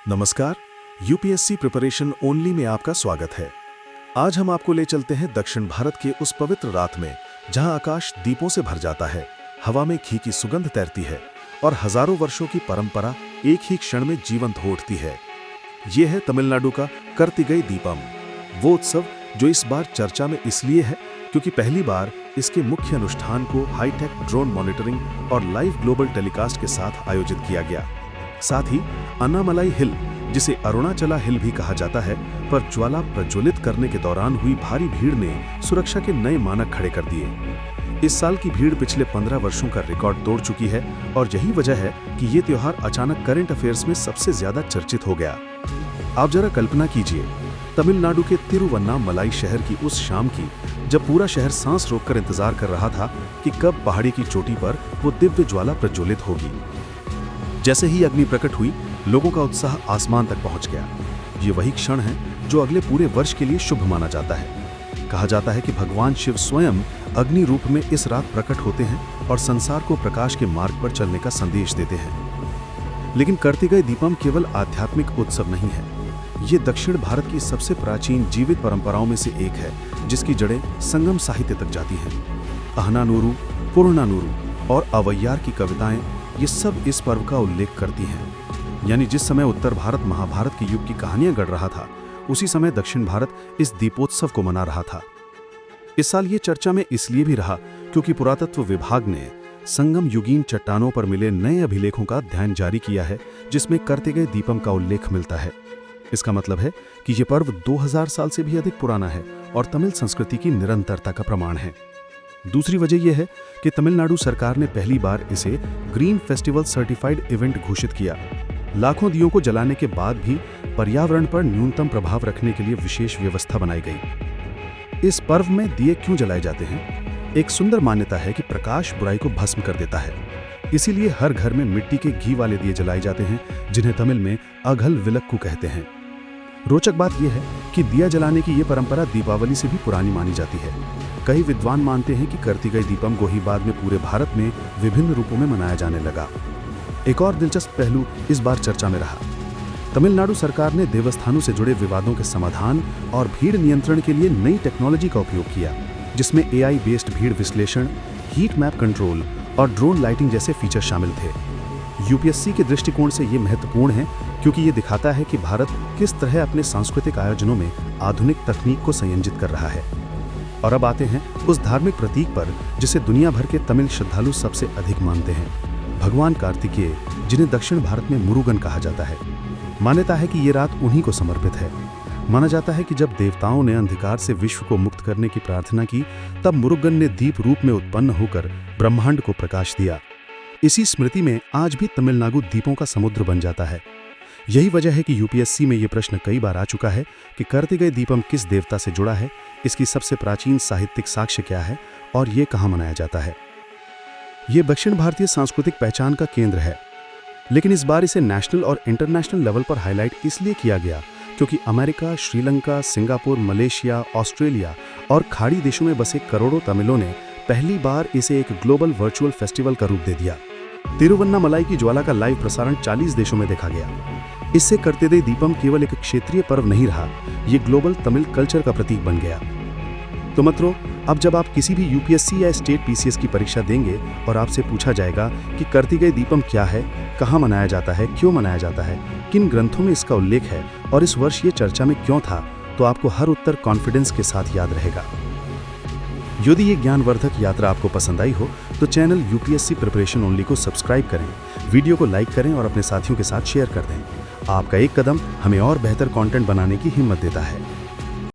नमस्कार, UPSC preparation only में आपका स्वागत है। आज हम आपको ले चलते हैं दक्षिण भारत के उस पवित्र रात में जहां आकाश दीपों से भर जाता है, हवा में घी की सुगंध तैरती है और हजारों वर्षों की परंपरा एक ही क्षण में जीवंत हो उठती है। ये है तमिलनाडु का कार्तिकेय दीपम, वो उत्सव जो इस बार चर्चा में इसलिए है क्योंकि पहली बार इसके मुख्य अनुष्ठान को हाईटेक ड्रोन मॉनिटरिंग और लाइव ग्लोबल टेलीकास्ट के साथ आयोजित किया गया। साथ ही अन्नामलाई हिल, जिसे अरुणाचला हिल भी कहा जाता है, पर ज्वाला प्रज्वलित करने के दौरान हुई भारी भीड़ ने सुरक्षा के नए मानक खड़े कर दिए। इस साल की भीड़ पिछले 15 वर्षों का रिकॉर्ड तोड़ चुकी है और यही वजह है कि ये त्योहार अचानक करंट अफेयर्स में सबसे ज्यादा चर्चित हो गया। आप जरा कल्पना कीजिए, तमिलनाडु के तिरुवन्नामलाई शहर की उस शाम की जब पूरा शहर सांस रोककर इंतजार कर रहा था कि कब पहाड़ी की चोटी पर वो दिव्य ज्वाला प्रज्वलित होगी। जैसे ही अग्नि प्रकट हुई, लोगों का उत्साह आसमान तक पहुंच गया। ये वही क्षण है जो अगले पूरे वर्ष के लिए शुभ माना जाता है। कहा जाता है कि भगवान शिव स्वयं अग्नि रूप में इस रात प्रकट होते हैं और संसार को प्रकाश के मार्ग पर चलने का संदेश देते हैं। लेकिन कार्तिकेय दीपम केवल आध्यात्मिक उत्सव नहीं है, ये दक्षिण भारत की सबसे प्राचीन जीवित परंपराओं में से एक है जिसकी जड़ें संगम साहित्य तक जाती हैं। अहनानूरू, पुरनानूरू और अवैयार की कविताएं ये सब इस पर्व का उल्लेख करती हैं। यानी जिस समय उत्तर भारत महाभारत के युग की कहानियां गढ़ रहा था, उसी समय दक्षिण भारत इस दीपोत्सव को मना रहा था। इस साल ये चर्चा में इसलिए भी रहा क्योंकि पुरातत्व विभाग ने संगम युगीन चट्टानों पर मिले नए अभिलेखों का अध्ययन जारी किया है, जिसमें कार्तिकेय दीपम का उल्लेख मिलता है। इसका मतलब है कि ये पर्व 2000 साल से भी अधिक पुराना है और तमिल संस्कृति की निरंतरता का प्रमाण है। दूसरी वजह यह है कि तमिलनाडु सरकार ने पहली बार इसे ग्रीन फेस्टिवल सर्टिफाइड इवेंट घोषित किया। लाखों दियों को जलाने के बाद भी पर्यावरण पर न्यूनतम प्रभाव रखने के लिए विशेष व्यवस्था बनाई गई। इस पर्व में दिए क्यों जलाए जाते हैं? एक सुंदर मान्यता है कि प्रकाश बुराई को भस्म कर देता है। इसीलिए हर घर में मिट्टी के घी वाले दिए जलाए जाते हैं, जिन्हें तमिल में अघल विलक्कू कहते हैं। रोचक बात यह है कि दिया जलाने की ये परंपरा दीपावली से भी पुरानी मानी जाती है। कई विद्वान मानते हैं कि कार्तिकेय दीपम को ही बाद में पूरे भारत में विभिन्न रूपों में मनाया जाने लगा। एक और दिलचस्प पहलू इस बार चर्चा में रहा। तमिलनाडु सरकार ने देवस्थानों से जुड़े विवादों के समाधान और भीड़ नियंत्रण के लिए नई टेक्नोलॉजी का उपयोग किया, जिसमें AI बेस्ड भीड़ विश्लेषण, हीट मैप कंट्रोल और ड्रोन लाइटिंग जैसे फीचर शामिल थे। यूपीएससी के दृष्टिकोण से ये महत्वपूर्ण है क्योंकि ये दिखाता है कि भारत किस तरह अपने सांस्कृतिक आयोजनों में आधुनिक तकनीक को संयोजित कर रहा है। और अब आते हैं उस धार्मिक प्रतीक पर जिसे दुनिया भर के तमिल श्रद्धालु सबसे अधिक मानते हैं, भगवान कार्तिकेय, जिन्हें दक्षिण भारत में मुरुगन कहा जाता है। मान्यता है कि ये रात उन्हीं को समर्पित है। माना जाता है कि जब देवताओं ने अंधकार से विश्व को मुक्त करने की प्रार्थना की, तब मुरुगन ने दीप रूप में उत्पन्न होकर ब्रह्मांड को प्रकाश दिया। इसी स्मृति में आज भी तमिलनाडु दीपों का समुद्र बन जाता है। यही वजह है कि यूपीएससी में ये प्रश्न कई बार आ चुका है कि कार्तिकेय दीपम किस देवता से जुड़ा है, इसकी सबसे प्राचीन साहित्यिक साक्ष्य क्या है और ये कहाँ मनाया जाता है। ये दक्षिण भारतीय सांस्कृतिक पहचान का केंद्र है, लेकिन इस बार इसे नेशनल और इंटरनेशनल लेवल पर हाईलाइट इसलिए किया गया क्योंकि America, Sri Lanka, Singapore, Malaysia, Australia और खाड़ी देशों में बसे करोड़ों तमिलों ने पहली बार इसे एक ग्लोबल वर्चुअल फेस्टिवल का रूप दे दिया। तिरुवन्नामलाई की ज्वाला का लाइव प्रसारण 40 देशों में देखा गया। इससे कार्तिकेय दीपम केवल एक क्षेत्रीय पर्व नहीं रहा, ये ग्लोबल तमिल कल्चर का प्रतीक बन गया। तो मित्रों, अब जब आप किसी भी यूपीएससी या स्टेट पीसीएस की परीक्षा देंगे और आपसे पूछा जाएगा कि कार्तिकेय दीपम क्या है, कहाँ मनाया जाता है, क्यों मनाया जाता है, किन ग्रंथों में इसका उल्लेख है और इस वर्ष ये चर्चा में क्यों था, तो आपको हर उत्तर कॉन्फिडेंस के साथ याद रहेगा। यदि ये ज्ञानवर्धक यात्रा आपको पसंद आई हो तो चैनल यूपीएससी प्रिपरेशन ओनली को सब्सक्राइब करें, वीडियो को लाइक करें और अपने साथियों के साथ शेयर कर दें। आपका एक कदम हमें और बेहतर कंटेंट बनाने की हिम्मत देता है।